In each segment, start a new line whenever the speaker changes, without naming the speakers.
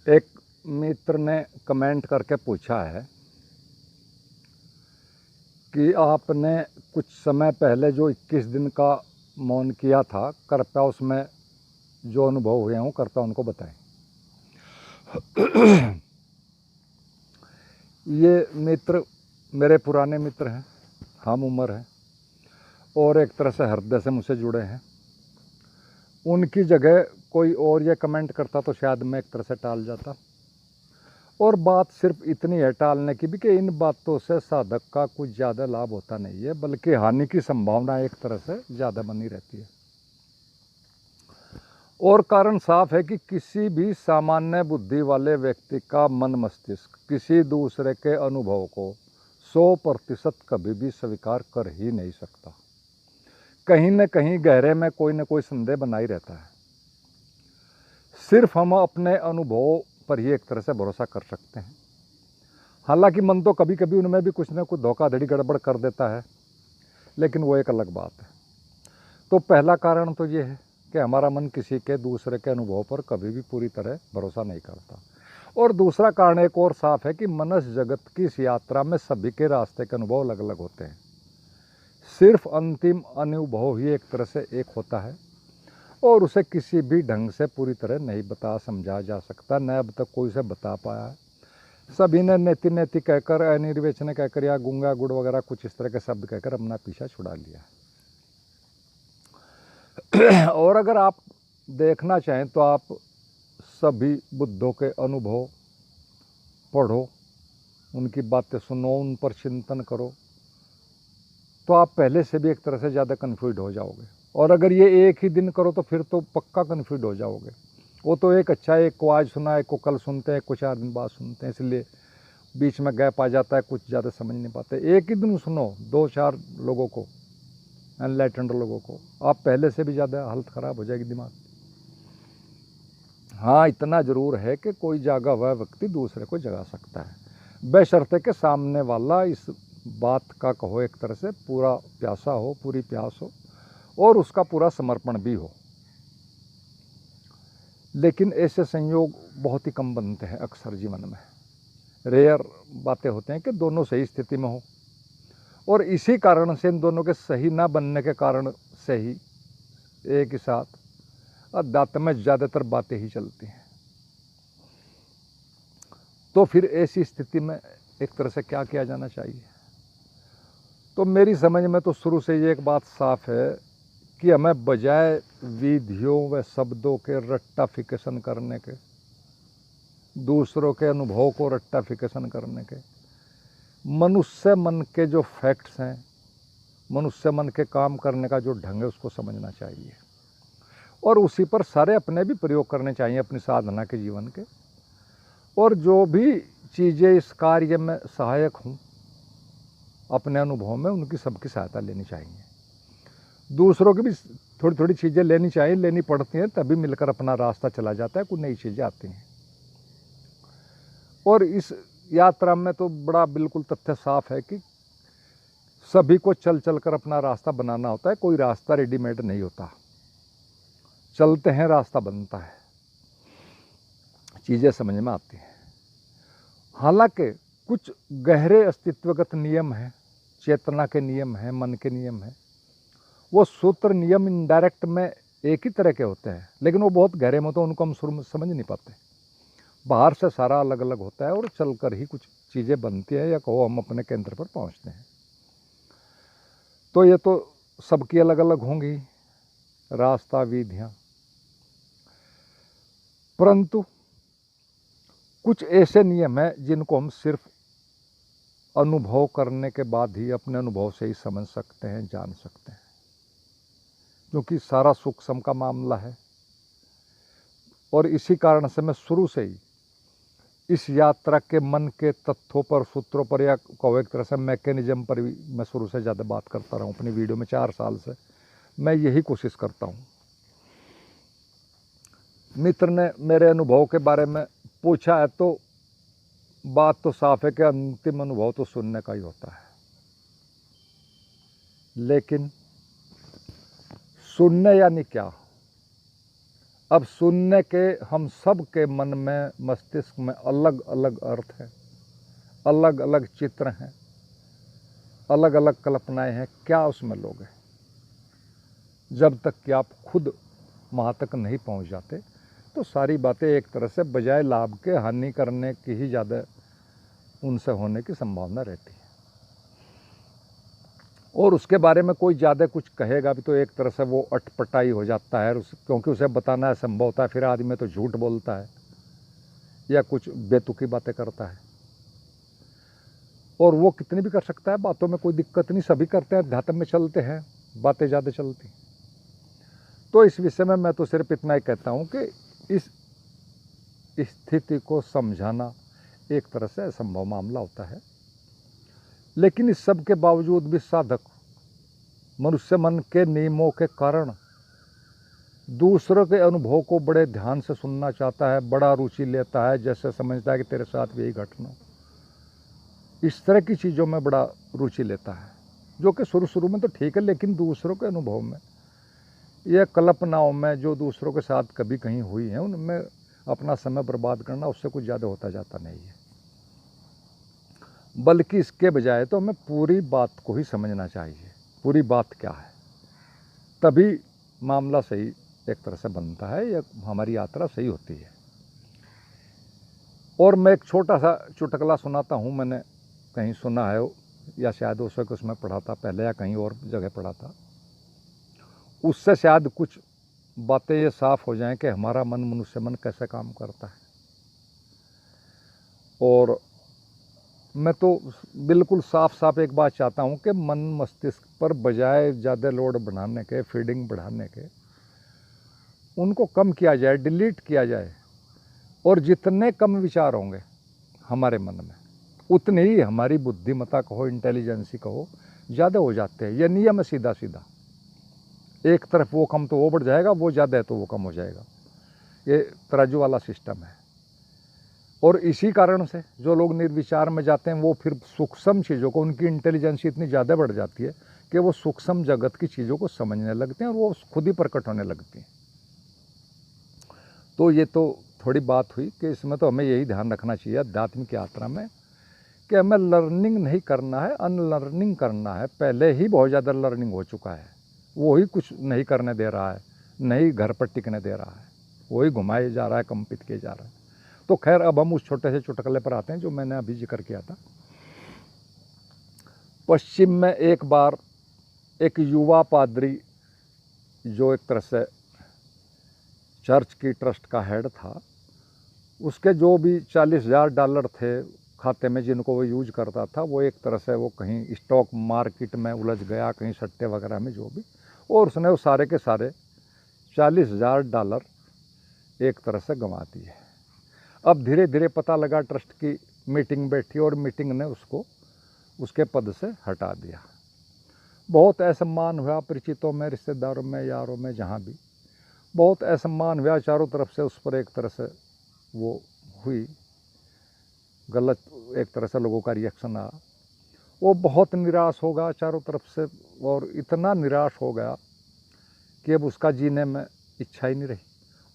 एक मित्र ने कमेंट करके पूछा है कि आपने कुछ समय पहले जो 21 दिन का मौन किया था, कृपया उसमें जो अनुभव हुए हों कृपया उनको बताएं। ये मित्र मेरे पुराने मित्र हैं, हम उम्र हैं और एक तरह से हृदय से मुझसे जुड़े हैं। उनकी जगह कोई और ये कमेंट करता तो शायद मैं एक तरह से टाल जाता, और बात सिर्फ इतनी है टालने की भी कि इन बातों से साधक का कुछ ज़्यादा लाभ होता नहीं है, बल्कि हानि की संभावना एक तरह से ज़्यादा बनी रहती है। और कारण साफ है कि किसी भी सामान्य बुद्धि वाले व्यक्ति का मन मस्तिष्क किसी दूसरे के अनुभव को 100% कभी भी स्वीकार कर ही नहीं सकता। कहीं न कहीं गहरे में कोई न कोई संदेह बना ही रहता है। सिर्फ हम अपने अनुभव पर ही एक तरह से भरोसा कर सकते हैं। हालांकि मन तो कभी कभी उनमें भी कुछ न कुछ धोखाधड़ी गड़बड़ कर देता है, लेकिन वो एक अलग बात है। तो पहला कारण तो ये है कि हमारा मन किसी के दूसरे के अनुभव पर कभी भी पूरी तरह भरोसा नहीं करता। और दूसरा कारण एक और साफ है कि मनुष्य जगत की इस यात्रा में सभी के रास्ते के अनुभव अलग अलग होते हैं। सिर्फ अंतिम अनुभव ही एक तरह से एक होता है और उसे किसी भी ढंग से पूरी तरह नहीं बता समझा जा सकता, न अब तक कोई उसे बता पाया है। सभी ने नेति नेति कहकर, अनिर्वचन कहकर या गुंगा गुड़ वगैरह कुछ इस तरह के शब्द कहकर अपना पीछा छुड़ा लिया। और अगर आप देखना चाहें तो आप सभी बुद्धों के अनुभव पढ़ो, उनकी बातें सुनो, उन पर चिंतन करो, तो आप पहले से भी एक तरह से ज़्यादा कन्फ्यूज हो जाओगे। और अगर ये एक ही दिन करो तो फिर तो पक्का कन्फ्यूज हो जाओगे। वो तो एक अच्छा, एक को आज सुना, एक को कल सुनते हैं, कुछ 4 दिन बाद सुनते हैं, इसलिए बीच में गैप आ जाता है, कुछ ज़्यादा समझ नहीं पाते। एक ही दिन सुनो 2-4 लोगों को, एनलाइटेंड लोगों को, आप पहले से भी ज़्यादा हालत ख़राब हो जाएगी दिमाग। हाँ, इतना ज़रूर है कि कोई जागा हुआ व्यक्ति दूसरे को जगा सकता है, बशर्ते के सामने वाला इस बात का कहो एक तरह से पूरा प्यासा हो, पूरी प्यास हो और उसका पूरा समर्पण भी हो। लेकिन ऐसे संयोग बहुत ही कम बनते हैं अक्सर जीवन में। रेयर बातें होते हैं कि दोनों सही स्थिति में हो, और इसी कारण से इन दोनों के सही ना बनने के कारण से ही एक ही साथ अध्यात्म में ज़्यादातर बातें ही चलती हैं। तो फिर ऐसी स्थिति में एक तरह से क्या किया जाना चाहिए? तो मेरी समझ में तो शुरू से ये एक बात साफ है कि हमें बजाय विधियों व शब्दों के रट्टाफिकेशन करने के, दूसरों के अनुभव को रट्टाफिकेशन करने के, मनुष्य मन के जो फैक्ट्स हैं, मनुष्य मन के काम करने का जो ढंग है उसको समझना चाहिए और उसी पर सारे अपने भी प्रयोग करने चाहिए अपनी साधना के जीवन के। और जो भी चीज़ें इस कार्य में सहायक हों अपने अनुभव में, उनकी सबकी सहायता लेनी चाहिए। दूसरों की भी थोड़ी थोड़ी चीज़ें लेनी चाहिए, लेनी पड़ती हैं, तभी मिलकर अपना रास्ता चला जाता है, कुछ नई चीज़ें आती हैं। और इस यात्रा में तो बड़ा बिल्कुल तथ्य साफ है कि सभी को चल चल कर अपना रास्ता बनाना होता है। कोई रास्ता रेडीमेड नहीं होता, चलते हैं रास्ता बनता है, चीज़ें समझ में आती हैं। हालांकि कुछ गहरे अस्तित्वगत नियम हैं, चेतना के नियम हैं, मन के नियम हैं। वो सूत्र नियम इनडायरेक्ट में एक ही तरह के होते हैं, लेकिन वो बहुत गहरे में, तो उनको हम शुरू में समझ नहीं पाते। बाहर से सारा अलग अलग होता है और चलकर ही कुछ चीज़ें बनती हैं, या कहो हम अपने केंद्र पर पहुंचते हैं। तो ये तो सबकी अलग अलग होंगी रास्ता, विधियाँ, परंतु कुछ ऐसे नियम हैं जिनको हम सिर्फ अनुभव करने के बाद ही, अपने अनुभव से ही समझ सकते हैं, जान सकते हैं, क्योंकि सारा सूक्ष्म का मामला है। और इसी कारण से मैं शुरू से ही इस यात्रा के मन के तथ्यों पर, सूत्रों पर, या कहो एक तरह से मैकेनिज्म पर भी मैं शुरू से ज़्यादा बात करता रहा हूँ अपनी वीडियो में। 4 साल से मैं यही कोशिश करता हूँ। मित्र ने मेरे अनुभव के बारे में पूछा है, तो बात तो साफ है कि अंतिम अनुभव तो सुनने का ही होता है, लेकिन सुनने यानी क्या? अब सुनने के हम सब के मन में, मस्तिष्क में अलग अलग अर्थ हैं, अलग अलग चित्र हैं, अलग अलग कल्पनाएं हैं। क्या उसमें लोगे? जब तक कि आप खुद वहाँ तक नहीं पहुँच जाते तो सारी बातें एक तरह से बजाय लाभ के हानि करने की ही ज़्यादा उनसे होने की संभावना रहती है। और उसके बारे में कोई ज़्यादा कुछ कहेगा भी तो एक तरह से वो अटपटाई हो जाता है, क्योंकि उसे बताना असंभव होता है। फिर आदमी तो झूठ बोलता है या कुछ बेतुकी बातें करता है, और वो कितनी भी कर सकता है, बातों में कोई दिक्कत नहीं, सभी करते हैं, अध्यात्म में चलते हैं, बातें ज़्यादा चलती। तो इस विषय में मैं तो सिर्फ इतना ही कहता हूँ कि इस स्थिति को समझाना एक तरह से असंभव मामला होता है। लेकिन इस सब के बावजूद भी साधक मनुष्य मन के नियमों के कारण दूसरों के अनुभव को बड़े ध्यान से सुनना चाहता है, बड़ा रुचि लेता है, जैसे समझता है कि तेरे साथ भी यही घटना, इस तरह की चीज़ों में बड़ा रुचि लेता है, जो कि शुरू में तो ठीक है, लेकिन दूसरों के अनुभव में, यह कल्पनाओं में जो दूसरों के साथ कभी कहीं हुई हैं, उनमें अपना समय बर्बाद करना उससे कुछ ज़्यादा होता जाता नहीं है। बल्कि इसके बजाय तो हमें पूरी बात को ही समझना चाहिए, पूरी बात क्या है, तभी मामला सही एक तरह से बनता है, या हमारी यात्रा सही होती है। और मैं एक छोटा सा चुटकुला सुनाता हूँ, मैंने कहीं सुना है या शायद उसमें पढ़ा था पहले, या कहीं और जगह पढ़ा था। उससे शायद कुछ बातें ये साफ हो जाएं कि हमारा मन, मनुष्य मन कैसे काम करता है। और मैं तो बिल्कुल साफ साफ एक बात चाहता हूँ कि मन मस्तिष्क पर बजाय ज़्यादा लोड बढ़ाने के, फीडिंग बढ़ाने के, उनको कम किया जाए, डिलीट किया जाए। और जितने कम विचार होंगे हमारे मन में, उतनी ही हमारी बुद्धिमत्ता कहो, इंटेलिजेंसी कहो, ज़्यादा हो जाते हैं। यह नियम है सीधा सीधा, एक तरफ वो कम तो वो बढ़ जाएगा, वो ज़्यादा है तो वो कम हो जाएगा। ये तराजू वाला सिस्टम है। और इसी कारण से जो लोग निर्विचार में जाते हैं, वो फिर सूक्ष्म चीज़ों को, उनकी इंटेलिजेंसी इतनी ज़्यादा बढ़ जाती है कि वो सूक्ष्म जगत की चीज़ों को समझने लगते हैं, और वो खुद ही प्रकट होने लगती हैं। तो ये तो थोड़ी बात हुई कि इसमें तो हमें यही ध्यान रखना चाहिए आध्यात्मिक यात्रा में कि हमें लर्निंग नहीं करना है, अनलर्निंग करना है। पहले ही बहुत ज़्यादा लर्निंग हो चुका है, वो ही कुछ नहीं करने दे रहा है, नहीं घर पर टिकने दे रहा है, वही घुमाए जा रहा है, कंपित किए जा रहा है। तो खैर, अब हम उस छोटे से चुटकुले पर आते हैं जो मैंने अभी जिक्र किया था। पश्चिम में एक बार एक युवा पादरी, जो एक तरह से चर्च की ट्रस्ट का हेड था, उसके जो भी $40,000 थे खाते में, जिनको वो यूज करता था, वो एक तरह से वो कहीं स्टॉक मार्केट में उलझ गया, कहीं सट्टे वगैरह में जो भी, और उसने वो सारे के सारे $40,000 एक तरह से गंवा दिए। अब धीरे धीरे पता लगा, ट्रस्ट की मीटिंग बैठी और मीटिंग ने उसको उसके पद से हटा दिया। बहुत असम्मान हुआ, परिचितों में, रिश्तेदारों में, यारों में, जहाँ भी बहुत असम्मान हुआ। चारों तरफ से उस पर एक तरह से वो हुई, गलत एक तरह से लोगों का रिएक्शन आया। वो बहुत निराश हो गया चारों तरफ से, और इतना निराश हो गया कि अब उसका जीने में इच्छा ही नहीं रही।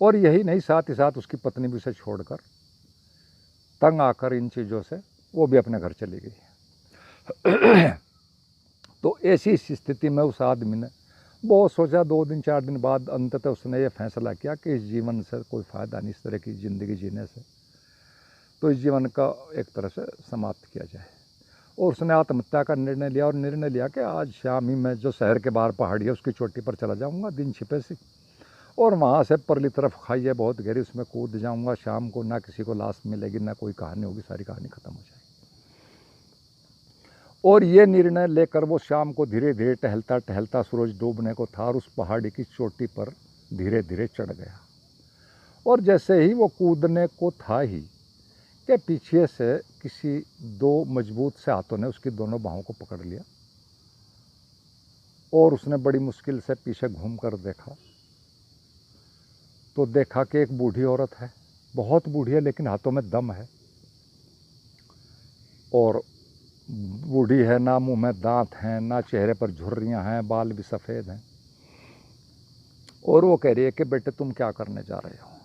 और यही नहीं, साथ ही साथ उसकी पत्नी भी उसे छोड़कर, तंग आकर इन चीज़ों से, वो भी अपने घर चली गई। तो ऐसी स्थिति में उस आदमी ने बहुत सोचा। 2 दिन 4 दिन बाद अंततः उसने ये फैसला किया कि इस जीवन से कोई फ़ायदा नहीं, इस तरह की ज़िंदगी जीने से, तो इस जीवन का एक तरह से समाप्त किया जाए। और उसने आत्महत्या का निर्णय लिया, और निर्णय लिया कि आज शाम ही मैं जो शहर के बाहर पहाड़ी है उसकी चोटी पर चला जाऊंगा दिन छिपे से, और वहाँ से परली तरफ खाई है बहुत गहरी, उसमें कूद जाऊंगा। शाम को ना किसी को लाश मिलेगी, ना कोई कहानी होगी, सारी कहानी खत्म हो जाएगी। और ये निर्णय लेकर वो शाम को धीरे धीरे टहलता टहलता, सूरज डूबने को था, और उस पहाड़ी की चोटी पर धीरे धीरे चढ़ गया। और जैसे ही वो कूदने को था ही कि पीछे से किसी 2 मजबूत से हाथों ने उसकी दोनों बाहों को पकड़ लिया, और उसने बड़ी मुश्किल से पीछे घूमकर देखा, तो देखा कि एक बूढ़ी औरत है, बहुत बूढ़ी है, लेकिन हाथों में दम है, और बूढ़ी है, ना मुंह में दांत हैं, ना चेहरे पर झुर्रियां हैं, बाल भी सफ़ेद हैं। और वो कह रही है कि बेटे तुम क्या करने जा रहे हो।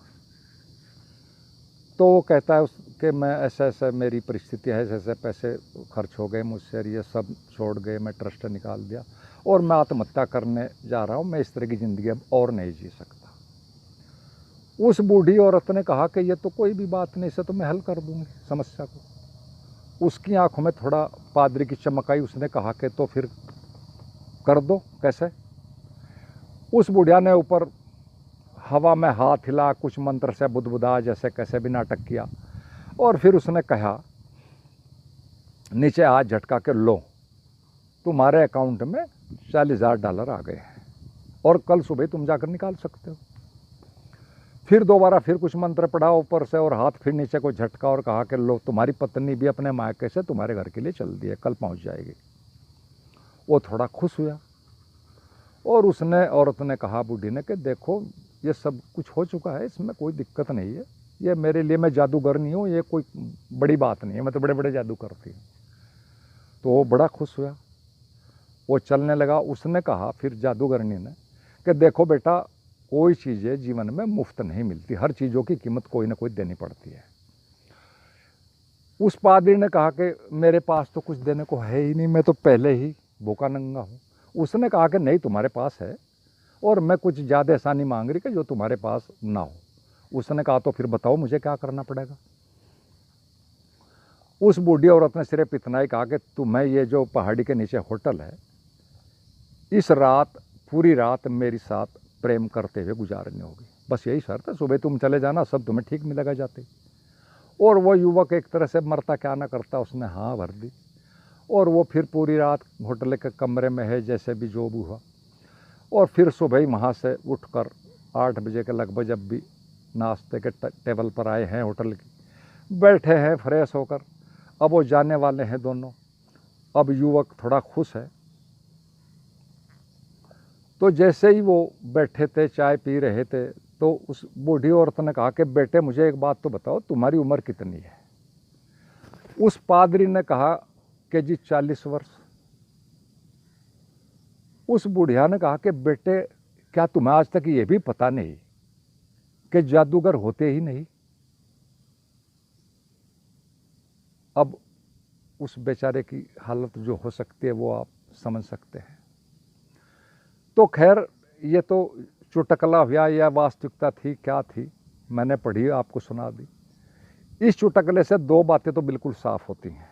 तो वो कहता है कि मैं ऐसा ऐसा मेरी परिस्थिति है, ऐसे ऐसे पैसे खर्च हो गए मुझसे, ये सब छोड़ गए, मैं ट्रस्ट निकाल दिया और मैं आत्महत्या करने जा रहा हूँ, मैं इस तरह की ज़िंदगी अब और नहीं जी सकता। उस बूढ़ी औरत ने कहा कि ये तो कोई भी बात नहीं, इसे तो मैं हल कर दूंगी समस्या को। उसकी आंखों में थोड़ा पादरी की चमक आई। उसने कहा कि तो फिर कर दो, कैसे। उस बुढ़िया ने ऊपर हवा में हाथ हिला, कुछ मंत्र से बुदबुदा, जैसे कैसे भी नाटक किया, और फिर उसने कहा, नीचे हाथ झटका के, लो तुम्हारे अकाउंट में $40,000 आ गए हैं और कल सुबह तुम जाकर निकाल सकते हो। फिर दोबारा फिर कुछ मंत्र पढ़ा ऊपर से और हाथ फिर नीचे को झटका और कहा कि लो तुम्हारी पत्नी भी अपने मायके से तुम्हारे घर के लिए चल दी है, कल पहुंच जाएगी। वो थोड़ा खुश हुआ और उसने, औरत ने कहा बूढ़ी ने कि देखो ये सब कुछ हो चुका है, इसमें कोई दिक्कत नहीं है, ये मेरे लिए, मैं जादूगर नहीं हूँ, ये कोई बड़ी बात नहीं है, मैं तो बड़े बड़े जादू करती हूँ। तो वो बड़ा खुश हुआ, वो चलने लगा। उसने कहा फिर जादूगरनी ने कि देखो बेटा, कोई चीज़ें जीवन में मुफ्त नहीं मिलती, हर चीज़ों की कीमत कोई ना कोई देनी पड़ती है। उस पादरी ने कहा कि मेरे पास तो कुछ देने को है ही नहीं, मैं तो पहले ही भूखा नंगा हूँ। उसने कहा कि नहीं, तुम्हारे पास है और मैं कुछ ज़्यादा ऐसा नहीं मांग रही कि जो तुम्हारे पास ना हो। उसने कहा तो फिर बताओ मुझे क्या करना पड़ेगा। उस बूढ़ी औरत ने सिर्फ इतना ही कहा कि तुम्हें ये जो पहाड़ी के नीचे होटल है, इस रात पूरी रात मेरे साथ प्रेम करते हुए गुजारनी होगी, बस यही शर्त है, सुबह तुम चले जाना, सब तुम्हें ठीक मिलेगा जाते। और वो युवक एक तरह से मरता क्या ना करता, उसने हाँ भर दी और वो फिर पूरी रात होटल के कमरे में है, जैसे भी जो भी हुआ। और फिर सुबह ही वहाँ से उठकर 8 बजे के लगभग जब भी नाश्ते के टेबल पर आए हैं होटल की, बैठे हैं फ्रेश होकर, अब वो जाने वाले हैं दोनों। अब युवक थोड़ा खुश है, तो जैसे ही वो बैठे थे, चाय पी रहे थे, तो उस बूढ़ी औरत ने कहा कि बेटे मुझे एक बात तो बताओ, तुम्हारी उम्र कितनी है। उस पादरी ने कहा कि जी 40 वर्ष। उस बुढ़िया ने कहा कि बेटे क्या तुम्हें आज तक ये भी पता नहीं कि जादूगर होते ही नहीं। अब उस बेचारे की हालत जो हो सकती है वो आप समझ सकते हैं। तो खैर ये तो चुटकला हुआ या वास्तविकता थी, क्या थी, मैंने पढ़ी, आपको सुना दी। इस चुटकले से 2 बातें तो बिल्कुल साफ होती हैं,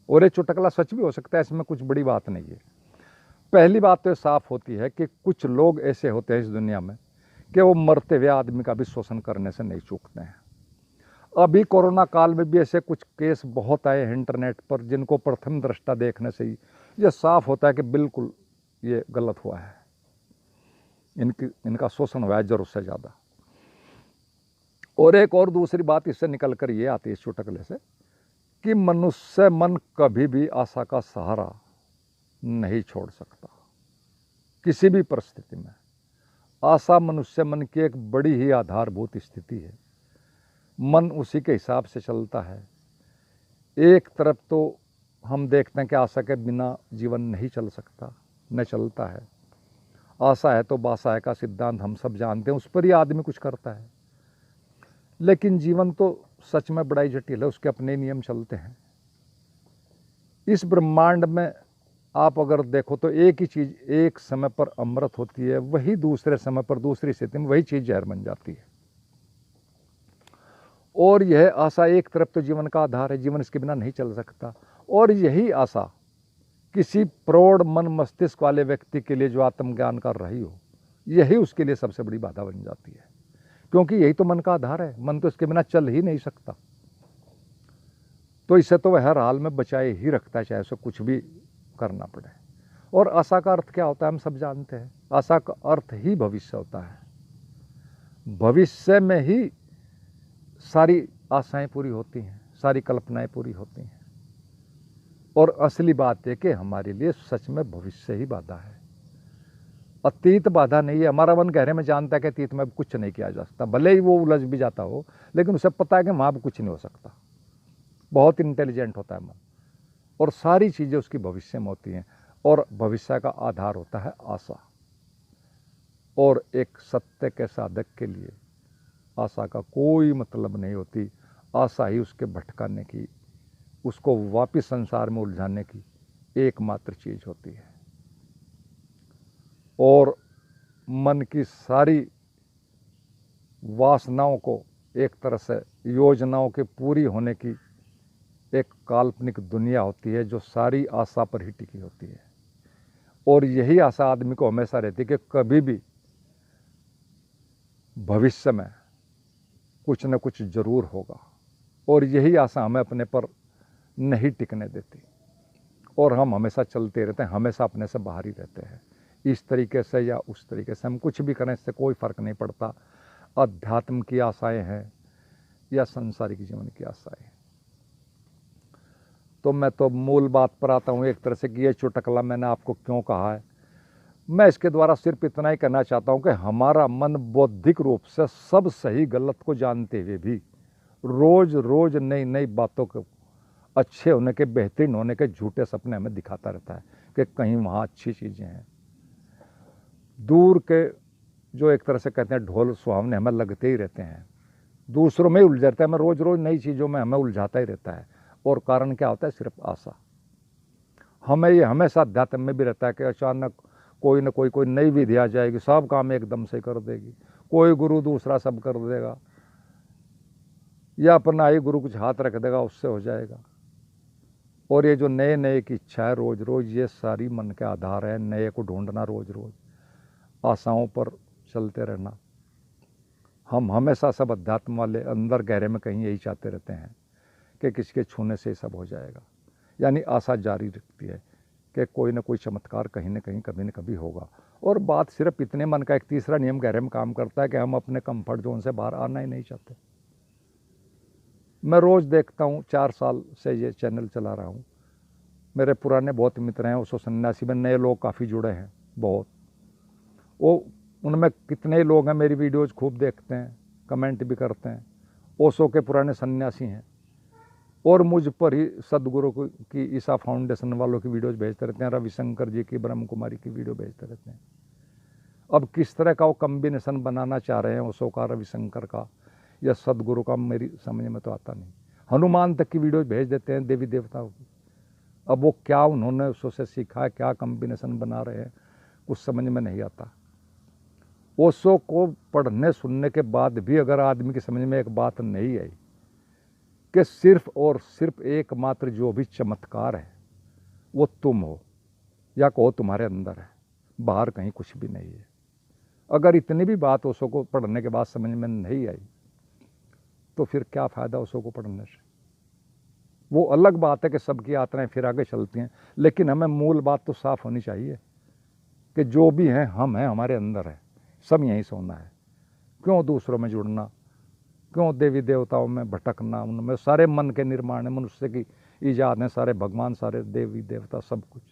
और ये चुटकला सच भी हो सकता है, इसमें कुछ बड़ी बात नहीं है। पहली बात तो साफ होती है कि कुछ लोग ऐसे होते हैं इस दुनिया में कि वो मरते हुए आदमी का भी शोषण करने से नहीं चूकते हैं। अभी कोरोना काल में भी ऐसे कुछ केस बहुत आए हैं इंटरनेट पर, जिनको प्रथम दृष्टा देखने से ही ये साफ होता है कि बिल्कुल ये गलत हुआ है, इनका शोषण हुआ है जरूरत से ज़्यादा। और एक और दूसरी बात इससे निकल कर ये आती है इस चुटकुले से कि मनुष्य मन कभी भी आशा का सहारा नहीं छोड़ सकता किसी भी परिस्थिति में। आशा मनुष्य मन की एक बड़ी ही आधारभूत स्थिति है, मन उसी के हिसाब से चलता है। एक तरफ तो हम देखते हैं कि आशा के बिना जीवन नहीं चल सकता, न चलता है। आशा है तो बासा है का सिद्धांत हम सब जानते हैं, उस पर ही आदमी कुछ करता है। लेकिन जीवन तो सच में बड़ा ही जटिल है, उसके अपने नियम चलते हैं। इस ब्रह्मांड में आप अगर देखो तो एक ही चीज़ एक समय पर अमृत होती है, वही दूसरे समय पर दूसरी स्थिति में वही चीज़ जहर बन जाती है। और यह आशा एक तरफ तो जीवन का आधार है, जीवन इसके बिना नहीं चल सकता। और यही आशा किसी प्रौढ़ मन मस्तिष्क वाले व्यक्ति के लिए जो आत्मज्ञान कर रही हो, यही उसके लिए सबसे बड़ी बाधा बन जाती है, क्योंकि यही तो मन का आधार है, मन तो इसके बिना चल ही नहीं सकता। तो इसे तो वह हर हाल में बचाए ही रखता है, चाहे उसे कुछ भी करना पड़े। और आशा का अर्थ क्या होता है हम सब जानते हैं, आशा का अर्थ ही भविष्य होता है। भविष्य में ही सारी आशाएं पूरी होती हैं, सारी कल्पनाएं पूरी होती हैं। और असली बात है कि हमारे लिए सच में भविष्य ही बाधा है, अतीत बाधा नहीं है। हमारा मन गहरे में जानता है कि अतीत में कुछ नहीं किया जा सकता, भले ही वो उलझ भी जाता हो, लेकिन उसे पता है कि वहाँ भी कुछ नहीं हो सकता। बहुत इंटेलिजेंट होता है मन, और सारी चीज़ें उसकी भविष्य में होती हैं। और भविष्य का आधार होता है आशा। और एक सत्य के साधक के लिए आशा का कोई मतलब नहीं होती। आशा ही उसके भटकाने की, उसको वापस संसार में उलझाने की एकमात्र चीज होती है। और मन की सारी वासनाओं को एक तरह से योजनाओं के पूरी होने की एक काल्पनिक दुनिया होती है जो सारी आशा पर ही टिकी होती है। और यही आशा आदमी को हमेशा रहती है कि कभी भी भविष्य में कुछ न कुछ जरूर होगा। और यही आशा हमें अपने पर नहीं टिकने देती और हम हमेशा चलते रहते हैं, हमेशा अपने से बाहर ही रहते हैं। इस तरीके से या उस तरीके से हम कुछ भी करें, इससे कोई फर्क नहीं पड़ता। अध्यात्म की आशाएं हैं या संसारिक जीवन की आशाएं। तो मैं तो मूल बात पर आता हूँ एक तरह से कि ये चुटकला मैंने आपको क्यों कहा है। मैं इसके द्वारा सिर्फ इतना ही कहना चाहता हूँ कि हमारा मन बौद्धिक रूप से सब सही गलत को जानते हुए भी रोज रोज नई नई बातों को, अच्छे होने के, बेहतरीन होने के झूठे सपने हमें दिखाता रहता है कि कहीं वहाँ अच्छी चीज़ें हैं। दूर के जो एक तरह से कहते हैं ढोल सुहावने हमें लगते ही रहते हैं, दूसरों में ही उलझ जाता है। हमें रोज रोज नई चीज़ों में हमें उलझाता ही रहता है। और कारण क्या होता है? सिर्फ आशा। हमें ये हमेशा अध्यात्म में भी रहता है कि अचानक कोई न कोई नई विधि आ जाएगी, सब काम एकदम से कर देगी, कोई गुरु दूसरा सब कर देगा, या अपना ही गुरु कुछ हाथ रख देगा, उससे हो जाएगा। और ये जो नए नए की इच्छा है रोज रोज, ये सारी मन के आधार है। नए को ढूंढना, रोज रोज आशाओं पर चलते रहना। हम हमेशा सब अध्यात्म वाले अंदर गहरे में कहीं यही चाहते रहते हैं कि किसके छूने से सब हो जाएगा। यानी आशा जारी रखती है कि कोई ना कोई चमत्कार कहीं ना कहीं कभी न कभी होगा। और बात सिर्फ इतने, मन का एक तीसरा नियम गहरे में काम करता है कि हम अपने कंफर्ट जोन से बाहर आना ही नहीं चाहते। मैं रोज़ देखता हूँ, 4 साल से ये चैनल चला रहा हूँ, मेरे पुराने बहुत मित्र हैं, उसको सन्यासी में नए लोग काफ़ी जुड़े हैं बहुत। वो उनमें कितने ही लोग हैं मेरी वीडियोज़ खूब देखते हैं, कमेंट भी करते हैं। ओशो के पुराने सन्यासी हैं और मुझ पर ही सदगुरु की ईसा फाउंडेशन वालों की वीडियोज़ भेजते रहते हैं, रविशंकर जी की, ब्रह्म कुमारी की वीडियो भेजते रहते हैं। अब किस तरह का वो कम्बिनेशन बनाना चाह रहे हैं ओशो का, रविशंकर का या सदगुरु का, मेरी समझ में तो आता नहीं। हनुमान तक की वीडियोज़ भेज देते हैं, देवी देवताओं की। अब वो क्या उन्होंने ओशो से सीखा है, क्या कम्बिनेशन बना रहे हैं, कुछ समझ में नहीं आता। ओशो को पढ़ने सुनने के बाद भी अगर आदमी की समझ में एक बात नहीं आई कि सिर्फ और सिर्फ एकमात्र जो भी चमत्कार है वो तुम हो, या कहो तुम्हारे अंदर है, बाहर कहीं कुछ भी नहीं है, अगर इतनी भी बात ओशो को पढ़ने के बाद समझ में नहीं आई तो फिर क्या फ़ायदा ओशो को पढ़ने से। वो अलग बात है कि सबकी यात्राएं फिर आगे चलती हैं, लेकिन हमें मूल बात तो साफ होनी चाहिए कि जो भी हैं हम हैं, हमारे अंदर है, सब यहीं सोना है। क्यों दूसरों में जुड़ना, क्यों देवी देवताओं में भटकना, उनमें सारे मन के निर्माण है, मनुष्य की ईजाद है, सारे भगवान, सारे देवी देवता, सब कुछ।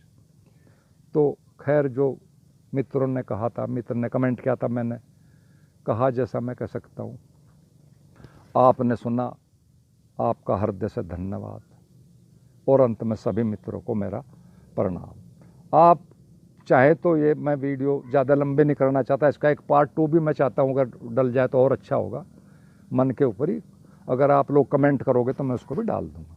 तो खैर, जो मित्रों ने कहा था, मित्र ने कमेंट किया था, मैंने कहा जैसा मैं कह सकता हूँ। आपने सुना, आपका हृदय से धन्यवाद। और अंत में सभी मित्रों को मेरा प्रणाम। आप चाहे तो ये मैं वीडियो ज़्यादा लंबे नहीं करना चाहता, इसका एक पार्ट 2 भी मैं चाहता हूँ, अगर डल जाए तो और अच्छा होगा। मन के ऊपर ही अगर आप लोग कमेंट करोगे तो मैं उसको भी डाल दूँगा।